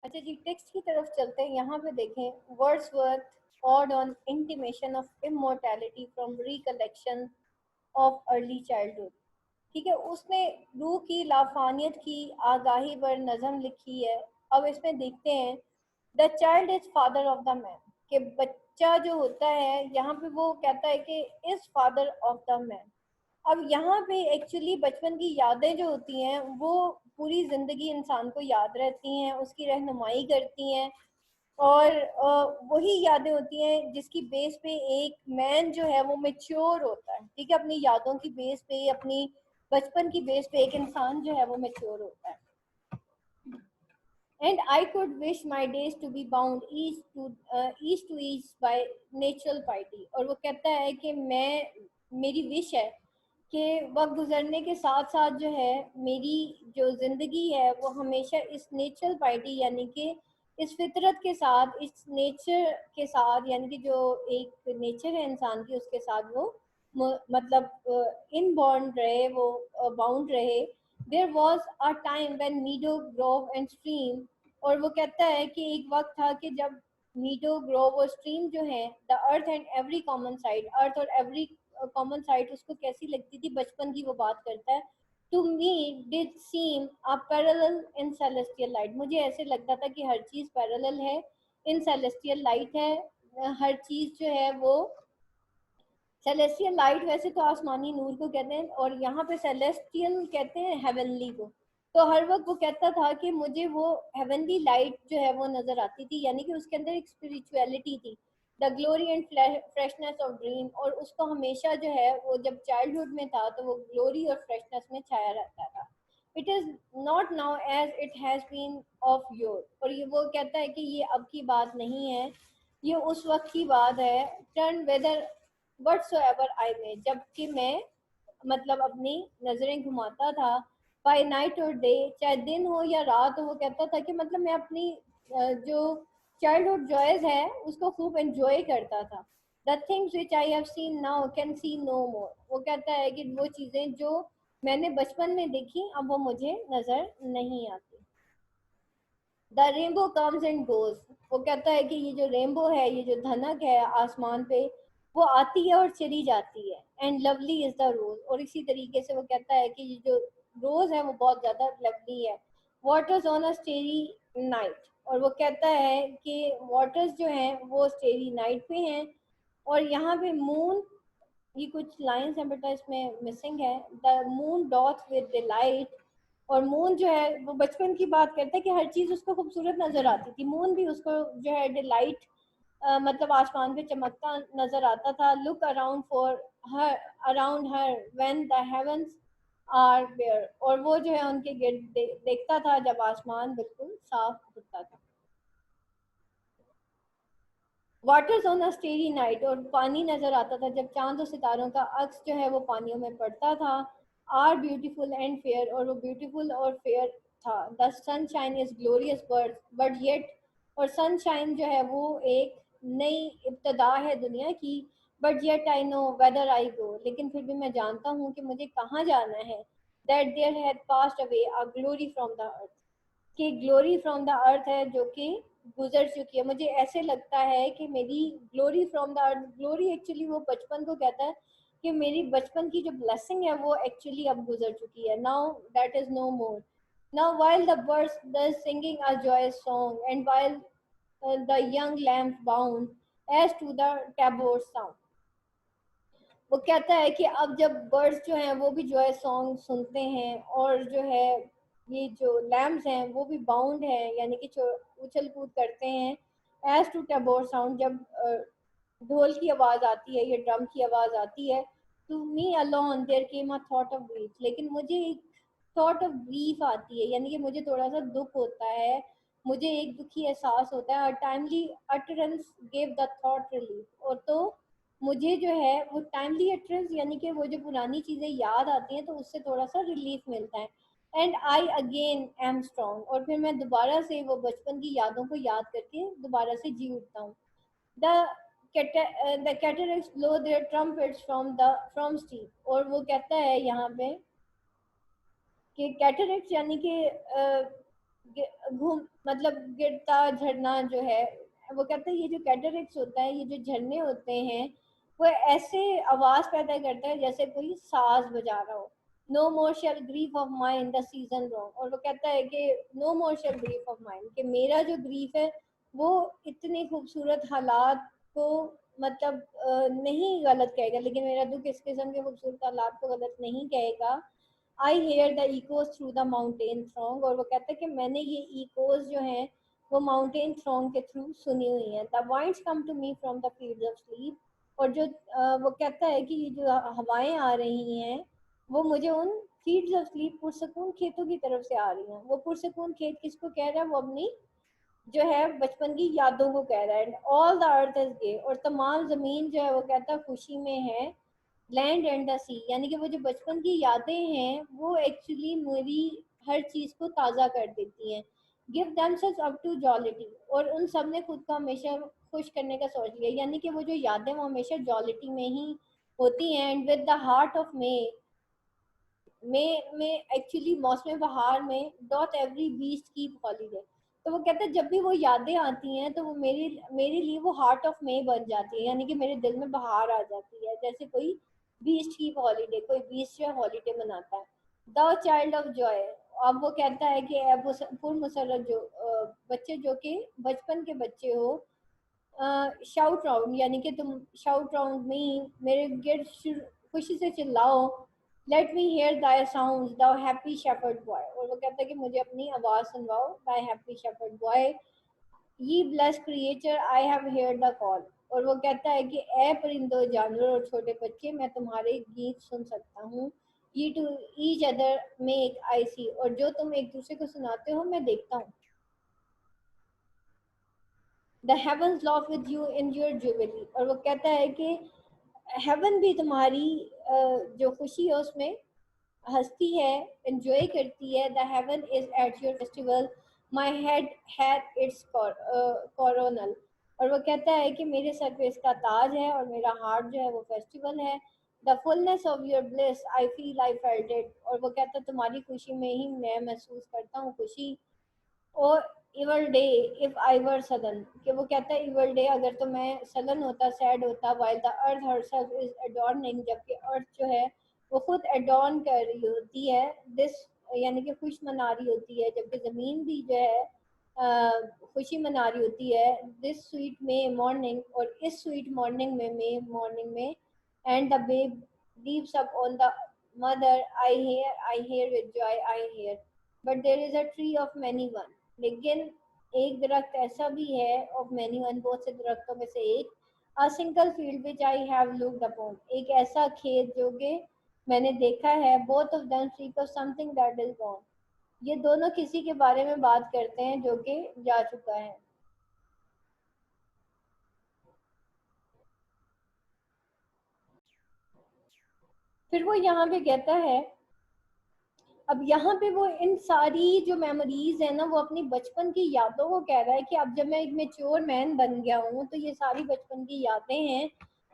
अच्छा जी, टेक्स्ट की तरफ चलते हैं। यहाँ पे देखें, Wordsworth odd on intimation of immortality from recollection of early childhood. ठीक है, उसने रूह की लाफानियत की आगाही पर नज़म लिखी है। अब इसमें देखते हैं, the child is father of the man, कि बच्चा जो होता है यहाँ पे वो कहता है कि is father of the man. अब यहाँ पे एक्चुअली बचपन की यादें जो होती हैं वो पूरी ज़िंदगी इंसान को याद रहती हैं, उसकी रहनुमाई करती हैं। और वही यादें होती हैं जिसकी बेस पे एक मैन जो है वो मेच्योर होता है। ठीक है, अपनी यादों की बेस पे, अपनी बचपन की बेस पे एक इंसान जो है वो मेच्योर होता है। And I could wish my days to be bound each to each by natural piety. और वो कहता है कि मेरी विश है कि वक्त गुजरने के साथ साथ जो है मेरी जो ज़िंदगी है वो हमेशा इस नेचुरल पार्टी यानी कि इस फितरत के साथ, इस नेचर के साथ, यानी कि जो एक नेचर है इंसान की उसके साथ वो मतलब इन बॉन्ड रहे, वो बाउंड रहे। There was a time when meadow grove and stream. और वो कहता है कि एक वक्त था कि जब मीडो ग्रोव और स्ट्रीम जो है, the earth and every common side, earth और एवरी कॉमन साइड उसको कैसी लगती थी बचपन की, वो बात करता है। To me did seem a parallel in celestial light. मुझे ऐसे लगता था कि हर चीज़ पैरेलल है, इन सेलेस्टियल लाइट है। हर चीज़ जो है वो सेलेस्टियल लाइट, वैसे तो आसमानी नूर को कहते हैं और यहाँ पे सेलेस्टियल कहते हैं हेवनली को। तो हर वक्त वो कहता था कि मुझे वो हेवनली लाइट जो है वो नजर आती थी, यानी कि उसके अंदर एक स्पिरिचुअलिटी थी, the glory and freshness of dream. और उसको हमेशा जो है वो जब चाइल्डहुड में था तो वो ग्लोरी और फ्रेशनेस में छाया रहता था। It is not now as it has been of yore. और ये वो कहता है कि ये अब की बात नहीं है, ये उस वक्त की बात है। Turn whether whatsoever I may, जबकि मैं मतलब अपनी नजरें घुमाता था, बाय नाइट और डे, चाहे दिन हो या रात हो। वो कहता था कि मतलब मैं अपनी जो चाइल्डहुड जॉयज है उसको खूब एंजॉय करता था। The things which I have seen now can see no more. वो कहता है कि वो चीज़ें जो मैंने बचपन में देखी अब वो मुझे नज़र नहीं आती। The rainbow comes and goes. वो कहता है कि ये जो रेनबो है, ये जो धनक है आसमान पे, वो आती है और चली जाती है। एंड लवली इज द रोज। और इसी तरीके से वो कहता है कि ये जो रोज है वो बहुत ज्यादा लवली है। Waters on a स्टेरी night. और वो कहता है कि वाटर्स जो हैं वो स्टेरी नाइट पे हैं। और यहाँ पे मून, ये कुछ लाइंस हैं बेटा इसमें मिसिंग है। The moon doth with delight. और मून जो है वो बचपन की बात करता है कि हर चीज उसको खूबसूरत नजर आती थी, मून भी उसको जो है डिलाइट मतलब आसमान पे चमकता नजर आता था। Look around for her, around her when the heavens are bare. और वो जो है उनके गिर्द देखता था जब आसमान बिल्कुल साफ होता था। Waters on a स्टेरी night. और पानी नजर आता था जब चांद और सितारों का अक्स जो है वो पानियों में पड़ता था। Are beautiful and fair. और वो ब्यूटीफुल और फेयर था। The sunshine is glorious but yet. और सनशाइन जो है वो एक नई इब्तदा है दुनिया की। But yet I know whether I go. लेकिन फिर भी मैं जानता हूँ कि मुझे कहाँ जाना है। That there had passed away a glory from the earth, कि ग्लोरी फ्रॉम द अर्थ है जो कि गुजर चुकी है। मुझे ऐसे लगता है कि मेरी glory from the earth, glory actually वो बचपन को कहता है कि मेरी बचपन की जो ब्लेसिंग है वो एक्चुअली अब गुजर चुकी है। Now that is no more. Now while the birds were singing a joyous song and while the young lambs bound as to the tabor sound। वो कहता है कि अब जब बर्ड्स जो हैं वो भी जो है सॉन्ग सुनते हैं और जो है ये जो लैम्स हैं वो भी बाउंड हैं, यानी कि उछल कूद करते हैं। एज टू टैबोर साउंड, जब ढोल की आवाज़ आती है या ड्रम की आवाज़ आती है। To me alone there came a thought of grief. लेकिन मुझे एक थॉट ऑफ ग्रीफ आती है, यानी कि मुझे थोड़ा सा दुख होता है, मुझे एक दुखी एहसास होता है। Timely utterance gave the thought relief. और तो मुझे जो है वो टाइमली अटरेंस यानी कि वो जो पुरानी चीज़ें याद आती हैं तो उससे थोड़ा सा रिलीफ मिलता है। And I again am strong. और फिर मैं दोबारा से वो बचपन की यादों को याद करके दोबारा से जी उठता हूँ। The the cataracts blow their trumpets from steep. और वो कहता है यहाँ पे कि कैटरक्ट्स यानी कि घूम मतलब गिरता झरना जो है, वो कहते हैं ये जो कैटरेक्ट्स होता है, ये जो झरने होते हैं, वो ऐसे आवाज पैदा करता है जैसे कोई साज बजा रहा हो। No more shall grief of mind the season wrong, और वो कहता है कि no more shall grief of mind, कि मेरा जो ग्रीफ है वो इतने खूबसूरत हालात को मतलब नहीं गलत कहेगा, लेकिन मेरा दुख इस किस्म के खूबसूरत हालात को गलत नहीं कहेगा। I hear the echoes through the mountain throng, और वो कहता है कि मैंने ये इकोज जो हैं वो माउंटेन थ्रॉन्ग के थ्रू सुनी हुई हैं। The winds come to me from the fields of sleep, और जो वो कहता है कि ये जो हवाएं आ रही हैं वो मुझे उन फील्ड्स ऑफ स्लीप पुरसकून खेतों की तरफ से आ रही हैं। वो पुरसकून खेत किसको कह रहा है? वो अपनी जो है बचपन की यादों को कह रहा है। All the earth is gay, और तमाम जमीन जो है वो कहता है खुशी में है। लैंड एंड द सी, यानी कि वो जो बचपन की यादें हैं वो एक्चुअली मेरी हर चीज को ताज़ा कर देती हैं। गिव देमसेल्व्स अप टू जॉलिटी, और उन सब ने खुद को हमेशा खुश करने का सोच लिया, यानी कि वो जो यादें वो हमेशा जॉलिटी में ही होती हैं। And with the heart of में एक्चुअली मौसम बहार में dot every beast keep holiday. तो वो कहते हैं जब भी वो यादें आती हैं तो वो मेरे लिए वो हार्ट ऑफ मे बन जाती है, यानी कि मेरे दिल में बहार आ जाती है, जैसे कोई बीस्ट कीप हॉलीडे, कोई बीस्ट जो हॉलीडे मनाता है। द चाइल्ड ऑफ जॉय, अब वो कहता है कि अब वो पुरमसरत जो बच्चे जो कि बचपन के बच्चे हो, शाउट राउंड, यानी कि तुम शाउट राउंड में मेरे गिर्द खुशी से चिल्लाओ। Let me hear thy sound the happy shepherd boy, और वो कहता है कि मुझे अपनी आवाज सुनवाओ दाई हैप्पी शेफर्ड बॉय। ये bless creature I have hear the call, और वो कहता है कि ए परिंदों जानवरों और छोटे बच्चे, मैं तुम्हारे गीत सुन सकता हूँ। ये to each other make I सी, और जो तुम एक दूसरे को सुनाते हो मैं देखता हूँ। The heavens laugh with you in your jubilee, और वो कहता है कि हेवन भी तुम्हारी जो खुशी है उसमें हंसती है, एंजॉय करती है। The heaven is at your festival, my head had it's coronal, और वो कहता है कि मेरे सर पे इसका ताज है और मेरा हार्ट जो है वो फेस्टिवल है। The fullness of your bliss I feel I felt it, और वो कहता है तुम्हारी खुशी में ही मैं महसूस करता हूँ खुशी। और इवल डे इफ आई वर सदन, कि वो कहता है इवल डे अगर तो मैं सलन होता, सैड होता। While the earth herself is adorning, जबकि अर्थ जो है वो खुद एडॉर्न कर रही होती है दिस, यानी कि खुश मना रही होती है, जबकि ज़मीन भी जो है खुशी मना रही होती है। दिस स्वीट मे मॉर्निंग, और इस स्वीट मॉर्निंग में, मे मॉर्निंग में। And the babe leaps up on the mother, I hear with joy I hear, but there is a tree of many one, लेकिन एक दरख्त ऐसा भी है ऑफ मैनी वन, बहुत से दरख्तों में से एक। A single field which I have looked upon, एक ऐसा खेत जो कि मैंने देखा है। Both of them speak of something that is gone, ये दोनों किसी के बारे में बात करते हैं जो कि जा चुका है। फिर वो यहाँ पे कहता है, अब यहाँ पे वो इन सारी जो मेमोरीज है ना वो अपनी बचपन की यादों को कह रहा है कि अब जब मैं एक मेच्योर मैन बन गया हूँ तो ये सारी बचपन की यादें हैं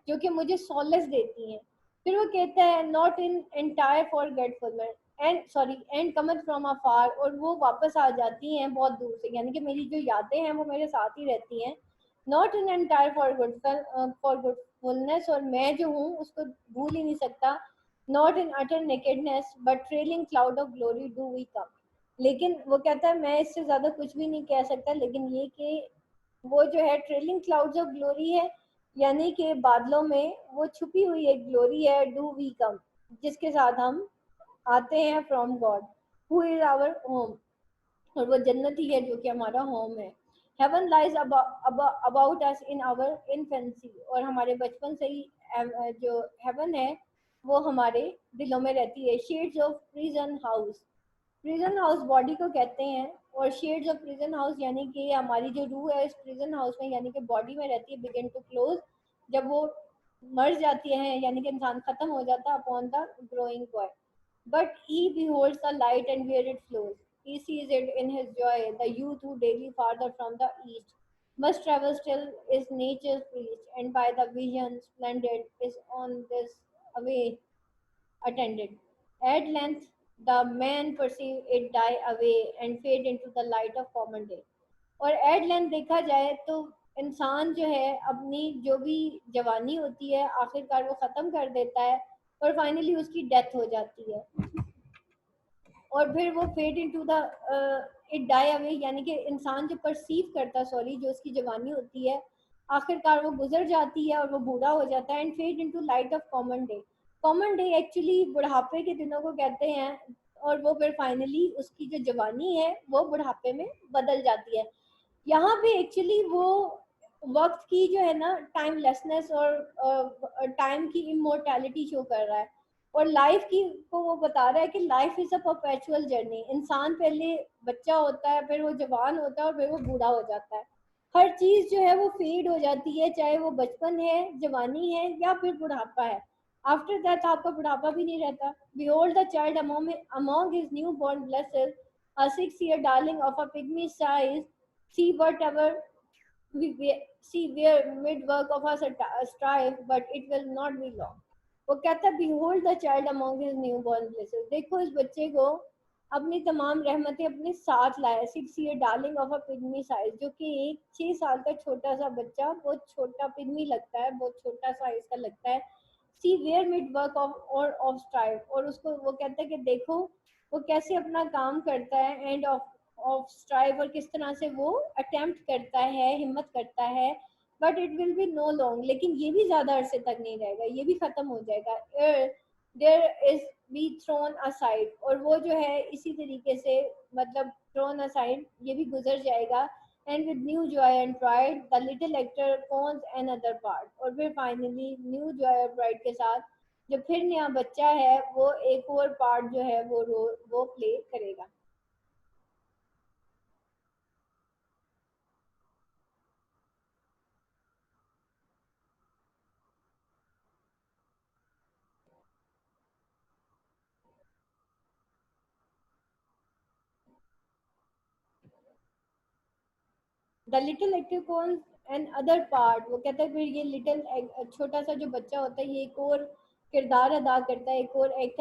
जो कि मुझे सॉलेस देती हैं। फिर वो कहता है not in entire forgetfulness and sorry and cometh from afar, और वो वापस आ जाती हैं बहुत दूर से, यानी कि मेरी जो यादें हैं वो मेरे साथ ही रहती हैं। नॉट इन एंटायर फॉरगेटफुलनेस, और मैं जो हूँ उसको भूल ही नहीं सकता। Not in utter nakedness but trailing cloud of glory do we come, लेकिन वो कहता है मैं इससे ज्यादा कुछ भी नहीं कह सकता, लेकिन ये कि वो जो है ट्रेलिंग क्लाउड्स ऑफ ग्लोरी है, यानी कि बादलों में वो छुपी हुई एक ग्लोरी है। डू वी कम, जिसके साथ हम आते हैं from God who is our home, और वो जन्नत ही है जो कि हमारा होम है। Heaven lies about us in our infancy, और हमारे बचपन से ही जो हेवन है वो हमारे दिलों में रहती है। Shades of prison house, prison house body को कहते हैं, और शेड्स ऑफ प्रिजन हाउस यानी कि हमारी जो रूह है इस प्रिजन हाउस में यानी कि बॉडी में रहती है। बिगिन टू क्लोज, जब वो मर जाती है यानी कि इंसान खत्म हो जाता है upon the growing boy. But he beholds the light and where it flows. He sees it in his joy. The youth who daily farther from the east must travel still is nature's priest, and by the vision splendid is on this away attended. At length the man perceive it die away and fade into the light of common day। और at length देखा जाए तो इंसान जो है अपनी जो भी जवानी होती है आखिरकार वो ख़त्म कर देता है और फाइनली उसकी डेथ हो जाती है और फिर वो fade into the it die away, यानी कि इंसान जो परसीव करता है, सॉरी, जो उसकी जवानी होती है आखिरकार वो गुजर जाती है और वो बूढ़ा हो जाता है and fade into light of common day. Common day actually बुढ़ापे के दिनों को कहते हैं और वो फिर फाइनली उसकी जो जवानी है वो बुढ़ापे में बदल जाती है। यहाँ पे एक्चुअली वो वक्त की जो है ना टाइमलेसनेस और टाइम की इमोर्टैलिटी शो कर रहा है और लाइफ की को वो बता रहा है कि life is a perpetual journey. इंसान पहले बच्चा होता है, फिर वो जवान होता है और फिर वो बूढ़ा हो जाता है। हर चीज जो है वो फेड हो जाती है, चाहे वो बचपन है, जवानी है या फिर बुढ़ापा है। आफ्टर दैट आपका बुढ़ापा भी नहीं रहता। Behold the child among his new born blesses, a 6 year darling of a pygmy size, see whatever we are mid work of our strife, but it will not be long। वो कहता है behold the child among his newborn blesses, देखो इस बच्चे को अपनी तमाम रहमतें अपने साथ लाया। 6 year darling of a pygmy size, जो कि एक 6 साल का छोटा सा बच्चा, बहुत छोटा पिग्मी लगता है, बहुत छोटा साइज का लगता है। सी वेयर मिड वर्क ऑफ और ऑफ स्ट्राइव, और उसको वो कहता है कि देखो वो कैसे अपना काम करता है एंड ऑफ ऑफ स्ट्राइव, और किस तरह से वो अटेम्प्ट करता है, हिम्मत करता है। But it will be no long, लेकिन ये भी ज्यादा अरसे तक नहीं रहेगा, ये भी खत्म हो जाएगा। There is be thrown aside, और वो जो है इसी तरीके से मतलब थ्रोन असाइड, ये भी गुजर जाएगा। And with new Joy and pride the little actor cons another part, और फिर फाइनली न्यू जॉय और प्राइड के साथ जो फिर नया बच्चा है वो एक और पार्ट जो है वो वो प्ले करेगा। द लिटिल एक्टिकॉन एंड अदर पार्ट, वो कहता है फिर ये लिटिल छोटा सा जो बच्चा होता है ये एक और किरदार अदा करता है, एक और एक्ट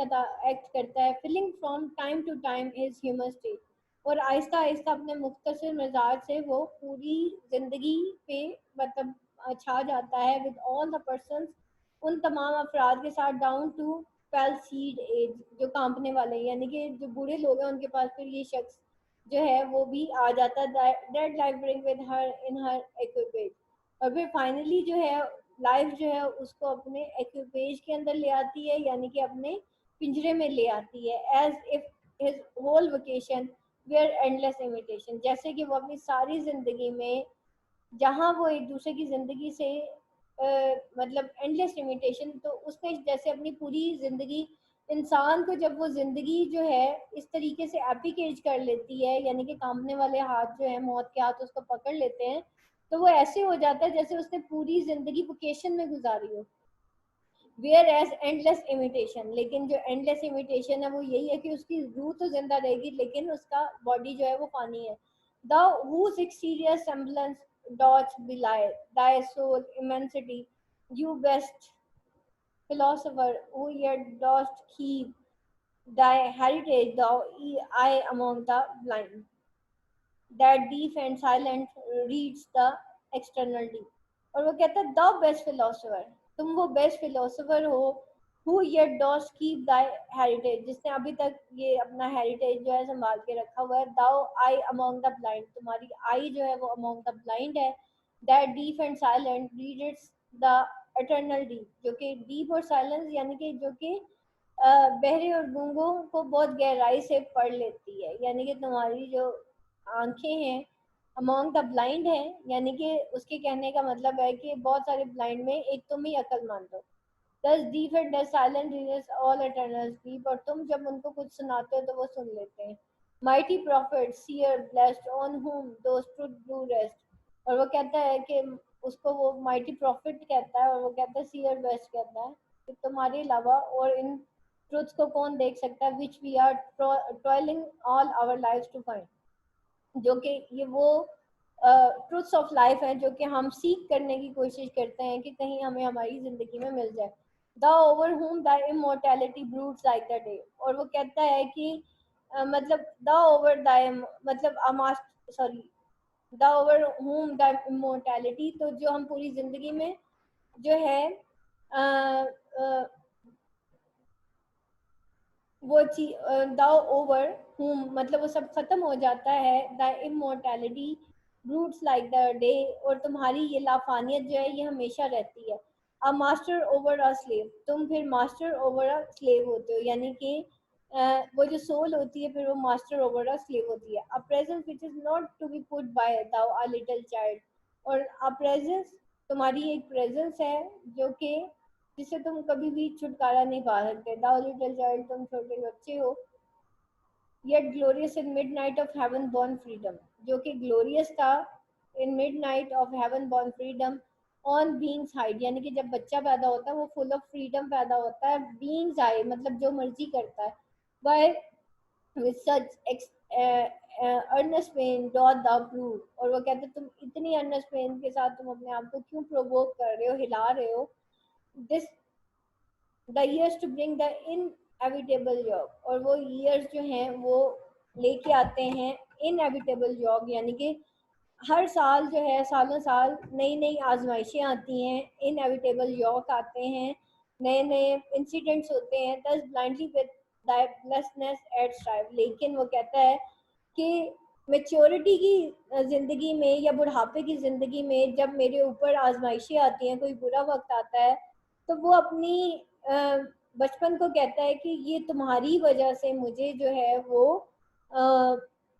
करता है। Feeling from time to time is human state, और आहिस्ता आहिस्ता अपने मुख्तसर मिजाज से वो पूरी जिंदगी पे मतलब छा जाता है विद ऑल द पर्सन, उन तमाम अफराद के साथ down to pale seed age, जो कांपने वाले हैं, यानी कि जो बूढ़े लोग हैं उनके पास फिर ये शख्स जो है वो भी आ जाता है। Dead life bring with her in her equipage, और फिर फाइनली जो है लाइफ जो है उसको अपने इक्विपेज के अंदर ले आती है, यानी कि अपने पिंजरे में ले आती है। As if his whole vocation were endless imitation, जैसे कि वो अपनी सारी जिंदगी में जहाँ वो एक दूसरे की ज़िंदगी से मतलब एंडलेस लिमिटेशन, तो उसने जैसे अपनी पूरी ज़िंदगी, इंसान को जब वो ज़िंदगी जो है इस तरीके से एपिकेज कर लेती है, यानी कि कांपने वाले हाथ जो है मौत के हाथ उसको पकड़ लेते हैं, तो वो ऐसे हो जाता है जैसे उसने पूरी ज़िंदगी वोकेशन में गुजारी हो। वेयर एज एंडलेस इमिटेशन, लेकिन जो एंडलेस इमिटेशन है वो यही है कि उसकी रूह तो जिंदा रहेगी लेकिन उसका बॉडी जो है वो पानी है। The whose exterior semblance doth belie thy soul immensity, you best philosopher who yet dost keep thy heritage, thou eye among the blind, that deep and silent reads the external deep। और वो कहता है the best philosopher, तुम वो best philosopher हो who yet dose keep Dai heritage, जिसने अभी तक ये अपना हेरिटेज जो है संभाल के रखा हुआ है। दाउ आई अमोंग द ब्लाइंड, तुम्हारी आई जो है वो अमोंग द ब्लाइंड है। That deep and silent reads the eternal deep, जो कि डीप और साइलेंस यानी कि जो कि बहरे और गूंगों को बहुत गहराई से पढ़ लेती है, यानी कि तुम्हारी जो आंखें हैं अमोंग द ब्लाइंड है, यानी कि उसके कहने का मतलब है कि बहुत सारे ब्लाइंड में एक तुम ही अक्लमंद हो। दस डीप एंड दस silent readers all eternal sleep, और तुम जब उनको कुछ सुनाते हो तो वो सुन लेते हैं। Mighty prophet seer blessed on whom those truth do rest, और वो कहता है कि उसको वो माइटी प्रॉफिट कहता है और वो कहता है सीयर बेस्ट कहता है कि तुम्हारे अलावा और इन ट्रुथ्स को कौन देख सकता है which we are toiling all our lives to find, जो कि ये वो ट्रूथ्स ऑफ लाइफ है जो कि हम सीख करने की कोशिश करते हैं कि कहीं हमें हमारी ज़िंदगी में मिल जाए। The over whom thy immortality broods like the day। और वो कहता है कि मतलब द ओवर दाई मतलब अमास sorry the over whom thy immortality, तो जो हम पूरी जिंदगी में जो है अ, अ, वो चीज द ओवर whom मतलब वो सब खत्म हो जाता है, the immortality broods like the day, और तुम्हारी ये लाफानियत जो है ये हमेशा रहती है। A master over a slave, तुम फिर मास्टर ओवर अ स्लेव होते हो, यानी कि वो जो सोल होती है फिर वो मास्टर ओवर अ स्लेव होती है। A presence which is not to be put by thou a little child, और अ प्रेजेंस तुम्हारी एक प्रेजेंस है जो कि जिससे तुम कभी भी छुटकारा नहीं पा सकते। दाउ लिटिल चाइल्ड, तुम छोटे बच्चे हो, yet glorious in mid night of heaven born freedom, जो कि ग्लोरियस था in mid night of heaven born freedom on beings hide, यानी कि जब बच्चा पैदा होता है वो फुल ऑफ फ्रीडम पैदा होता है, बींग्स हाई मतलब जो मर्जी करता है, by with such earnest pain डॉट द प्रूव, और वो कहते तुम इतनी अर्नेस्ट पेन के साथ तुम अपने आप को क्यों प्रोवोक कर रहे हो, हिला रहे हो, this the years to bring the inevitable job, और वो ईयर्स जो हैं वो लेके आते हैं इनएविटेबल जॉब, यानी कि हर साल जो है सालों साल नई नई आजमाइशें आती हैं, इनएविटेबल यॉक आते हैं, नए नए इंसिडेंट्स होते हैं, दस ब्लाइंडली विद ब्लेसनेस एट स्ट्राइव, लेकिन वो कहता है कि मेच्योरिटी की ज़िंदगी में या बुढ़ापे की ज़िंदगी में जब मेरे ऊपर आजमाइशें आती हैं, कोई बुरा वक्त आता है, तो वो अपनी बचपन को कहता है कि ये तुम्हारी वजह से मुझे जो है वो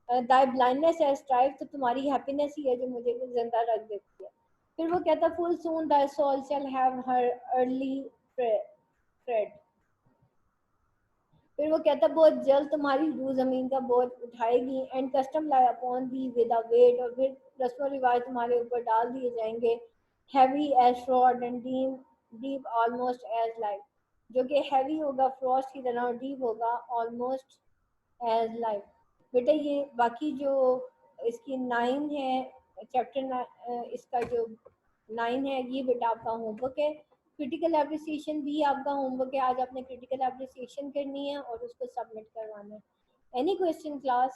दाई ब्लाइंडनेस है स्ट्राइव, तो तुम्हारी हैप्पीनेस ही है जो मुझे जिंदा रख देती है। फिर वो कहता full soon thy soul shall have her early freight, फिर वो कहता बहुत जल्द तुम्हारी रूह जमीन का बोझ उठाएगी, and custom lie upon thee with a weight, और फिर रस्म रिवाज तुम्हारे ऊपर डाल दिए जाएंगे, heavy as frost and deep almost as life, जो कि हैवी होगा फ्रॉस्ट की तरह और डीप होगा ऑलमोस्ट एज लाइफ। बेटा ये बाकी जो इसकी 9 है चैप्टर इसका जो 9 है ये बेटा आपका होमवर्क है। क्रिटिकल एप्रिसिएशन भी आपका होमवर्क है, आज आपने क्रिटिकल एप्रिसिएशन करनी है और उसको सबमिट करवाना है। Any question class?